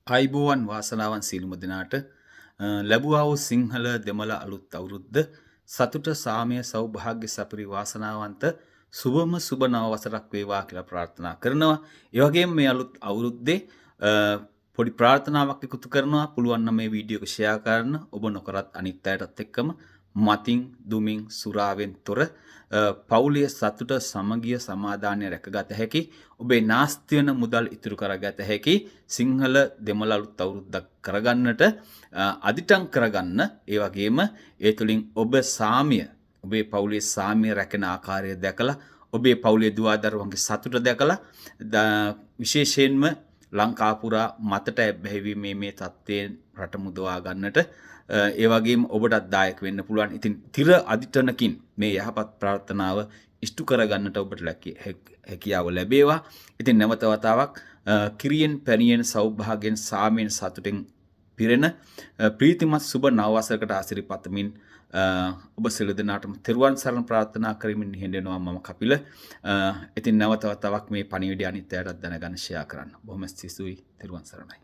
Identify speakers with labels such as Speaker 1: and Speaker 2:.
Speaker 1: ආයිබෝවන් වාසනාවන් සියලුම දෙනාට ලැබුවා වූ සිංහල දෙමළ අලුත් අවුරුද්ද සතුට සාමය සෞභාග්‍ය සපිරි වාසනාවන්ත සුබම සුබ නව වසරක් වේවා කියලා ප්‍රාර්ථනා කරනවා. ඒ වගේම මේ අලුත් අවුරුද්දේ පොඩි ප්‍රාර්ථනාවක් එකතු කරනවා. පුළුවන් නම් මේ වීඩියෝ එක ෂෙයා කරන්න. ඔබ නොකරත් අනිත් අයටත් එක්කම මතින් දුමින් සුරාවෙන් තොර පවුලේ සතුට සමගිය සමාදානය රැකගත හැකි ඔබේ නාස්ති වෙන මුදල් ඉතුරු කරගත හැකි සිංහල දෙමළ අලුත් අවුරුද්දක් කරගන්නට අදිටන් කරගන්න ඒ වගේම ඒ තුලින් ඔබ සාමිය ඔබේ පවුලේ සාමිය රැකෙන ආකාරය දැකලා ඔබේ පවුලේ දුවදරුවන්ගේ සතුට දැකලා විශේෂයෙන්ම ලංකාපුරා මතට ඇබ්බැහිවීමේ මේ තත්ත්වයෙන් රට මුදවා ගන්නට ඒ වගේම ඔබටත් දායක වෙන්න පුළුවන්. ඉතින් තිර අදිටනකින් මේ යහපත් ප්‍රාර්ථනාව ඉෂ්ටු කරගන්නට ඔබට හැකියාව ලැබේවා. ඉතින් නැවත වතාවක් කිරියෙන් පැණියෙන් සෞභාගයෙන් සාමයෙන් සතුටෙන් පිරෙන ප්‍රීතිමත් සුබ නව වසරකට ආශිර්වාද ඔබ සියලු දෙනාටම තෙරුවන් සරණ ප්‍රාර්ථනා කරමින් හිඳෙනවා මම කපිල. ඉතින් නැවත වතාවක් මේ පණිවිඩය අනිත් අයටත් දැනගන්න ෂෙයා කරන්න. බොහොම ස්තුතියි. තෙරුවන් සරණයි.